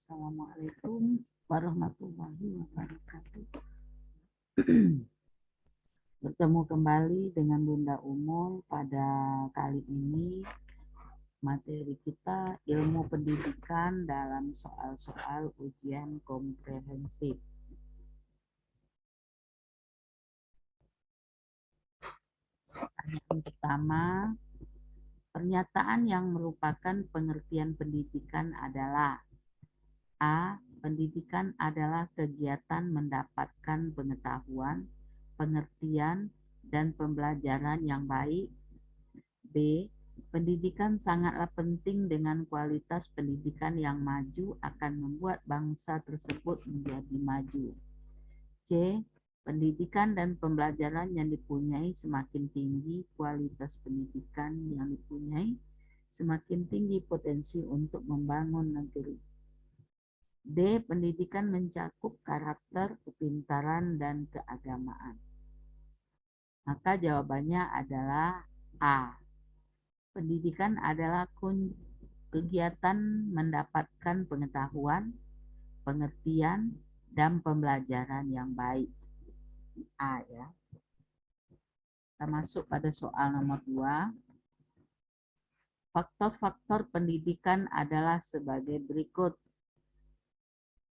Assalamualaikum warahmatullahi wabarakatuh. Bertemu kembali dengan Bunda Umul pada kali ini. Materi kita ilmu pendidikan dalam soal-soal ujian komprehensif. Yang pertama, pernyataan yang merupakan pengertian pendidikan adalah A. Pendidikan adalah kegiatan mendapatkan pengetahuan, pengertian, dan pembelajaran yang baik. B. Pendidikan sangatlah penting. Dengan kualitas pendidikan yang maju akan membuat bangsa tersebut menjadi maju. C. Pendidikan dan pembelajaran yang dipunyai semakin tinggi, kualitas pendidikan yang dipunyai semakin tinggi potensi untuk membangun negeri. D. Pendidikan mencakup karakter, kepintaran, dan keagamaan. Maka jawabannya adalah A. Pendidikan adalah kegiatan mendapatkan pengetahuan, pengertian, dan pembelajaran yang baik. A ya. Kita masuk pada soal nomor 2. Faktor-faktor pendidikan adalah sebagai berikut.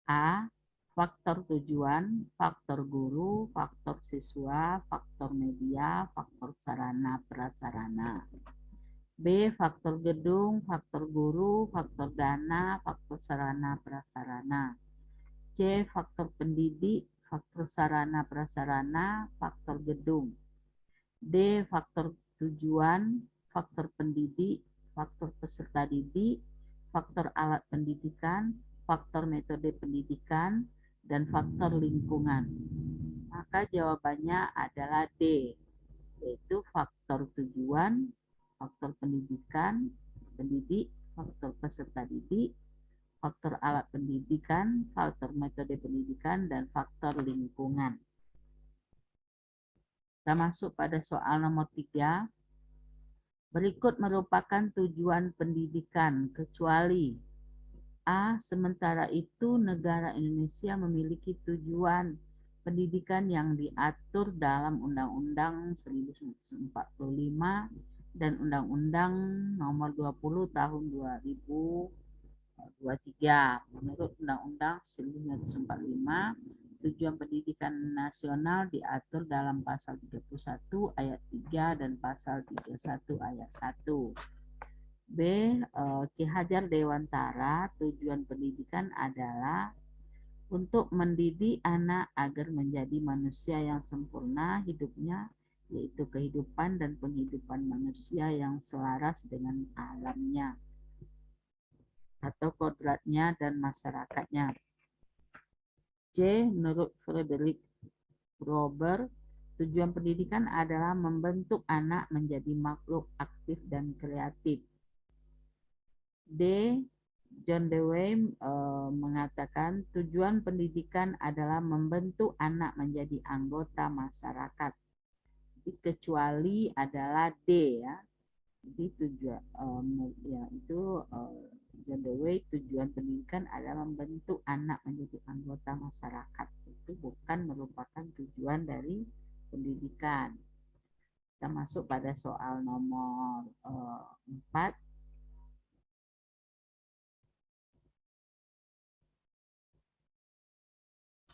A. Faktor tujuan, faktor guru, faktor siswa, faktor media, faktor sarana prasarana. B. Faktor gedung, faktor guru, faktor dana, faktor sarana prasarana. C. Faktor pendidik, faktor sarana prasarana, faktor gedung. D. Faktor tujuan, faktor pendidik, faktor peserta didik, faktor alat pendidikan, faktor metode pendidikan, dan faktor lingkungan. Maka jawabannya adalah D, yaitu faktor tujuan, faktor pendidikan, pendidik, faktor peserta didik, faktor alat pendidikan, faktor metode pendidikan, dan faktor lingkungan. Kita masuk pada soal nomor 3. Berikut merupakan tujuan pendidikan, kecuali A. Sementara itu, negara Indonesia memiliki tujuan pendidikan yang diatur dalam Undang-Undang 1945 dan Undang-Undang Nomor 20 Tahun 2023. Menurut Undang-Undang 1945, tujuan pendidikan nasional diatur dalam pasal 31 ayat 3 dan pasal 31 ayat 1. B. Ki Hajar Dewantara, tujuan pendidikan adalah untuk mendidik anak agar menjadi manusia yang sempurna hidupnya, yaitu kehidupan dan penghidupan manusia yang selaras dengan alamnya atau kodratnya dan masyarakatnya. C. Menurut Frederick Rober, tujuan pendidikan adalah membentuk anak menjadi makhluk aktif dan kreatif. D. John Dewey mengatakan tujuan pendidikan adalah membentuk anak menjadi anggota masyarakat. Kecuali adalah D ya. Jadi tujuan John Dewey, tujuan pendidikan adalah membentuk anak menjadi anggota masyarakat. Itu bukan merupakan tujuan dari pendidikan. Kita masuk pada soal nomor 4.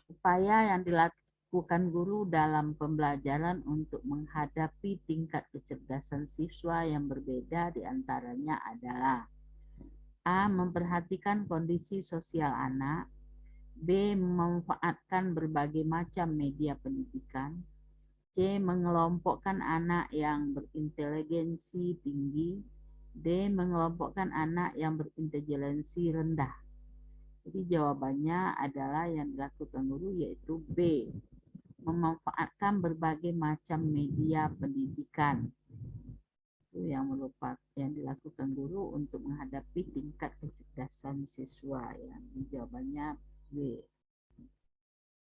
Upaya yang dilakukan guru dalam pembelajaran untuk menghadapi tingkat kecerdasan siswa yang berbeda diantaranya adalah A. Memperhatikan kondisi sosial anak. B. Memanfaatkan berbagai macam media pendidikan. C. Mengelompokkan anak yang berinteligensi tinggi. D. Mengelompokkan anak yang berinteligensi rendah. Jadi jawabannya adalah yang dilakukan guru yaitu B. Memanfaatkan berbagai macam media pendidikan. Itu yang dilakukan guru untuk menghadapi tingkat kecerdasan siswa. Yang jawabannya B.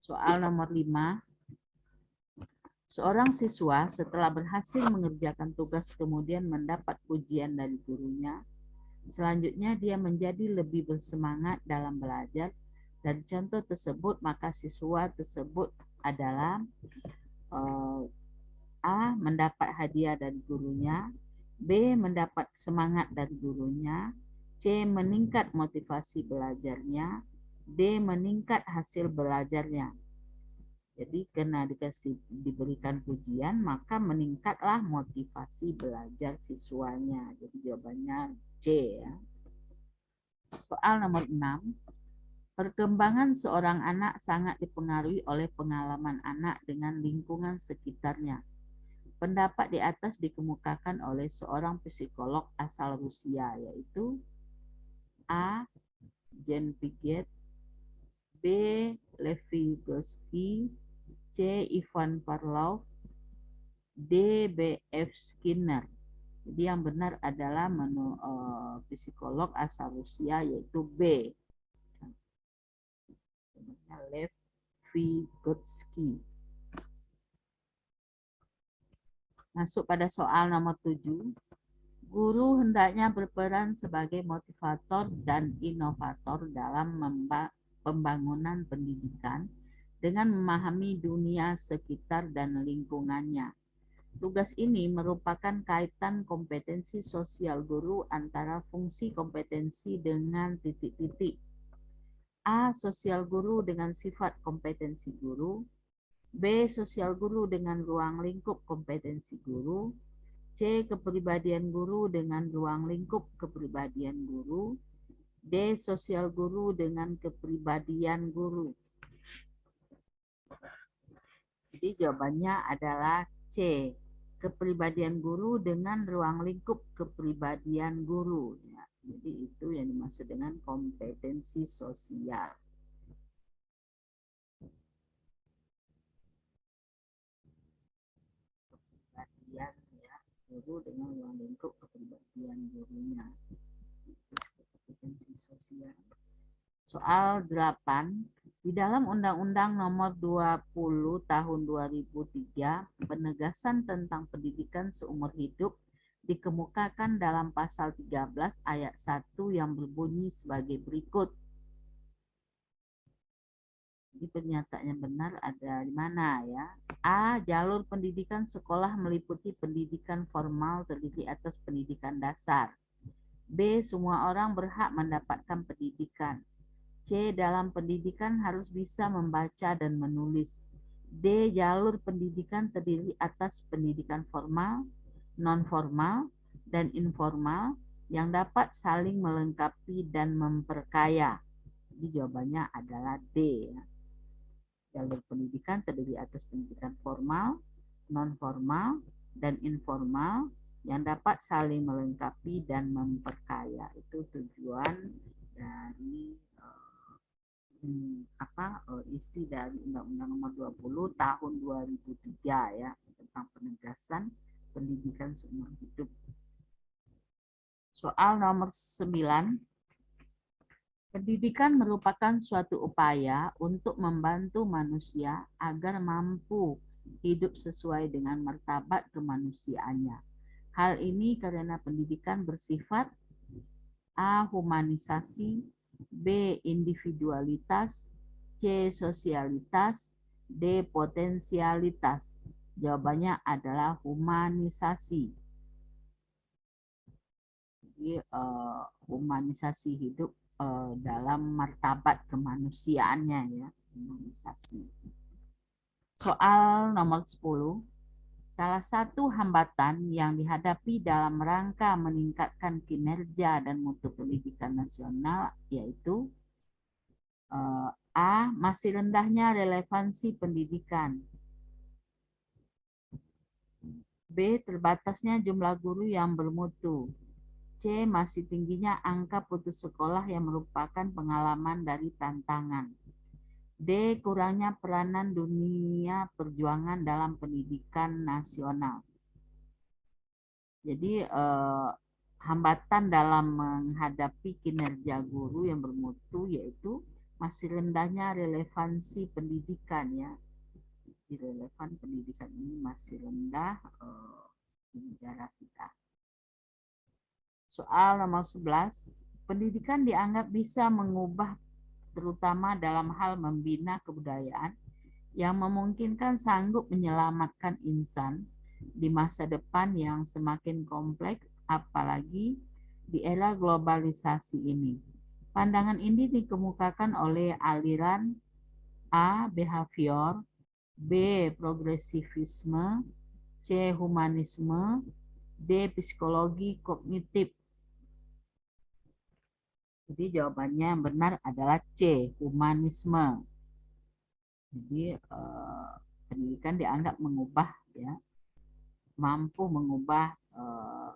Soal nomor 5. Seorang siswa setelah berhasil mengerjakan tugas kemudian mendapat pujian dari gurunya, Selanjutnya dia menjadi lebih bersemangat dalam belajar. Dan contoh tersebut maka siswa tersebut adalah A. Mendapat hadiah dari gurunya, B. Mendapat semangat dari gurunya, C. Meningkat motivasi belajarnya, D. Meningkat hasil belajarnya. Jadi karena diberikan pujian maka meningkatlah motivasi belajar siswanya. Jadi jawabannya C ya. Soal nomor 6. Perkembangan seorang anak sangat dipengaruhi oleh pengalaman anak dengan lingkungan sekitarnya. Pendapat di atas dikemukakan oleh seorang psikolog asal Rusia, yaitu A. Jan Piaget, B. Lev Vygotsky, C. Ivan Pavlov, D. B.F. Skinner. Jadi yang benar adalah psikolog asal Rusia, yaitu B. Lev Vygotsky. Masuk pada soal nomor 7. Guru hendaknya berperan sebagai motivator dan inovator dalam pembangunan pendidikan dengan memahami dunia sekitar dan lingkungannya. Tugas ini merupakan kaitan kompetensi sosial guru antara fungsi kompetensi dengan titik-titik. A. Sosial guru dengan sifat kompetensi guru. B. Sosial guru dengan ruang lingkup kompetensi guru. C. Kepribadian guru dengan ruang lingkup kepribadian guru. D. Sosial guru dengan kepribadian guru. Jadi jawabannya adalah C. Kepribadian guru dengan ruang lingkup kepribadian guru. Ya, jadi itu yang dimaksud dengan kompetensi sosial. Kepribadian ya, guru dengan ruang lingkup kepribadian gurunya. Kompetensi sosial. Soal 8. Di dalam Undang-Undang Nomor 20 Tahun 2003, penegasan tentang pendidikan seumur hidup dikemukakan dalam pasal 13 ayat 1 yang berbunyi sebagai berikut. Jadi pernyataan yang benar ada di mana ya? A. Jalur pendidikan sekolah meliputi pendidikan formal terdiri atas pendidikan dasar. B. Semua orang berhak mendapatkan pendidikan. C. Dalam pendidikan harus bisa membaca dan menulis. D. Jalur pendidikan terdiri atas pendidikan formal, non-formal, dan informal yang dapat saling melengkapi dan memperkaya. Jadi jawabannya adalah D. Jalur pendidikan terdiri atas pendidikan formal, non-formal, dan informal yang dapat saling melengkapi dan memperkaya. Itu tujuan dari isi dari Undang-Undang Nomor 20 Tahun 2003 ya, tentang penegasan pendidikan seumur hidup. Soal nomor 9. Pendidikan merupakan suatu upaya untuk membantu manusia agar mampu hidup sesuai dengan martabat kemanusiaannya. Hal ini karena pendidikan bersifat A. Humanisasi, B. Individualitas, C. Sosialitas, D. Potensialitas. Jawabannya adalah humanisasi. Jadi humanisasi hidup dalam martabat kemanusiaannya ya, humanisasi. Soal nomor 10. Salah satu hambatan yang dihadapi dalam rangka meningkatkan kinerja dan mutu pendidikan nasional yaitu A. Masih rendahnya relevansi pendidikan. B. Terbatasnya jumlah guru yang bermutu. C. Masih tingginya angka putus sekolah yang merupakan pengalaman dari tantangan. D. Kurangnya peranan dunia perjuangan dalam pendidikan nasional. Jadi hambatan dalam menghadapi kinerja guru yang bermutu yaitu masih rendahnya relevansi pendidikan ya. Relevan pendidikan ini masih rendah di negara kita. Soal nomor 11, pendidikan dianggap bisa mengubah terutama dalam hal membina kebudayaan yang memungkinkan sanggup menyelamatkan insan di masa depan yang semakin kompleks, apalagi di era globalisasi ini. Pandangan ini dikemukakan oleh aliran A. Behavior, B. Progresivisme, C. Humanisme, D. Psikologi kognitif. Jadi jawabannya yang benar adalah C. Humanisme. Jadi pendidikan dianggap mengubah, ya, mampu mengubah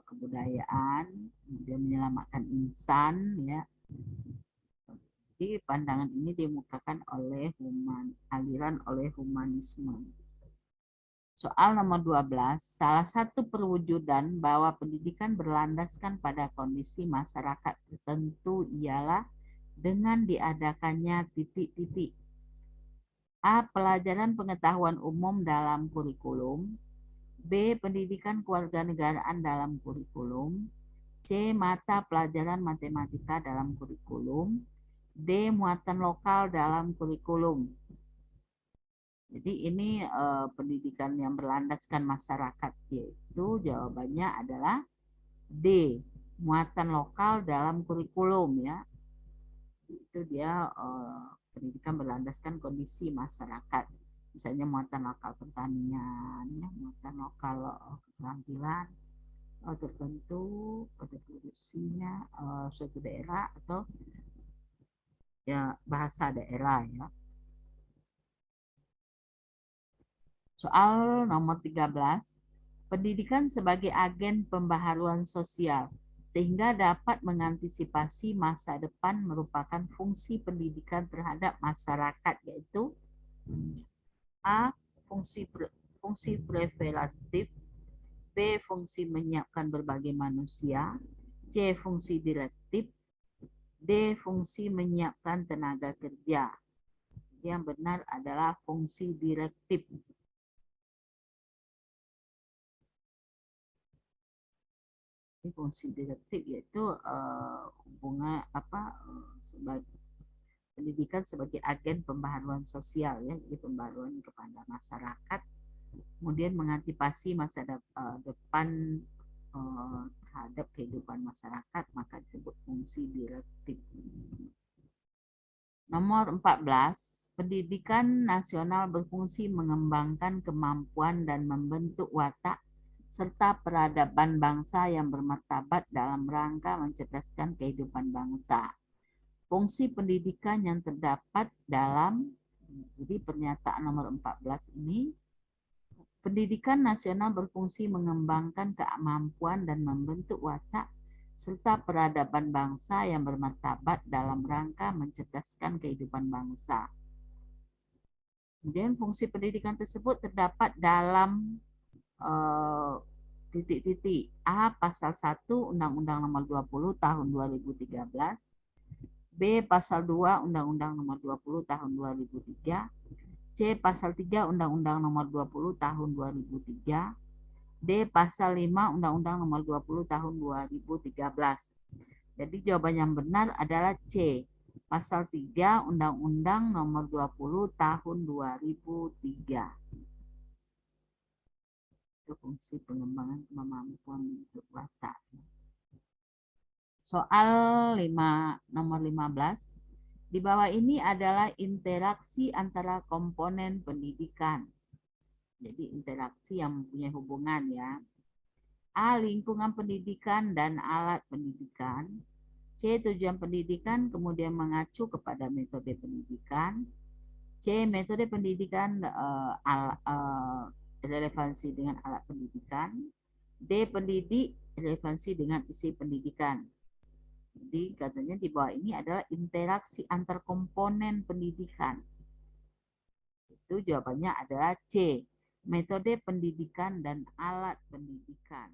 kebudayaan, kemudian menyelamatkan insan, ya. Jadi pandangan ini dimukakan oleh aliran oleh humanisme. Soal nomor 12, salah satu perwujudan bahwa pendidikan berlandaskan pada kondisi masyarakat tertentu ialah dengan diadakannya titik-titik. A. Pelajaran pengetahuan umum dalam kurikulum. B. Pendidikan kewarganegaraan dalam kurikulum. C. Mata pelajaran matematika dalam kurikulum. D. Muatan lokal dalam kurikulum. Jadi ini pendidikan yang berlandaskan masyarakat, yaitu jawabannya adalah D. Muatan lokal dalam kurikulum, ya. Itu dia pendidikan berlandaskan kondisi masyarakat. Misalnya muatan lokal pertanian, ya, muatan lokal keterampilan tertentu pada produksinya suatu daerah atau ya bahasa daerah, ya. Soal nomor 13, pendidikan sebagai agen pembaharuan sosial sehingga dapat mengantisipasi masa depan merupakan fungsi pendidikan terhadap masyarakat, yaitu A. Fungsi preventatif, B. Fungsi menyiapkan berbagai manusia, C. Fungsi direktif, D. Fungsi menyiapkan tenaga kerja. Yang benar adalah fungsi direktif. Fungsi direktif yaitu hubungan sebagai pendidikan sebagai agen pembaharuan sosial, ya, jadi pembaharuan kepada masyarakat, kemudian mengantisipasi masa depan terhadap kehidupan masyarakat, maka disebut fungsi direktif. Nomor 14, pendidikan nasional berfungsi mengembangkan kemampuan dan membentuk watak serta peradaban bangsa yang bermartabat dalam rangka mencerdaskan kehidupan bangsa. Fungsi pendidikan yang terdapat dalam, jadi pernyataan nomor 14 ini, pendidikan nasional berfungsi mengembangkan kemampuan dan membentuk watak serta peradaban bangsa yang bermartabat dalam rangka mencerdaskan kehidupan bangsa. Kemudian fungsi pendidikan tersebut terdapat dalam titik-titik A. Pasal 1 Undang-Undang Nomor 20 Tahun 2013, B. Pasal 2 Undang-Undang Nomor 20 Tahun 2003, C. Pasal 3 Undang-Undang Nomor 20 Tahun 2003, D. Pasal 5 Undang-Undang Nomor 20 Tahun 2013. Jadi jawaban yang benar adalah C. Pasal 3 Undang-Undang Nomor 20 Tahun 2003. Itu fungsi pengembangan kemampuan untuk watak. Soal nomor 15. Di bawah ini adalah interaksi antara komponen pendidikan. Jadi interaksi yang mempunyai hubungan, ya. A. Lingkungan pendidikan dan alat pendidikan. C. Tujuan pendidikan kemudian mengacu kepada metode pendidikan. C. Metode pendidikan relevansi dengan alat pendidikan. D. Pendidik relevansi dengan isi pendidikan. Jadi katanya di bawah ini adalah interaksi antar komponen pendidikan. Itu jawabannya adalah C. Metode pendidikan dan alat pendidikan.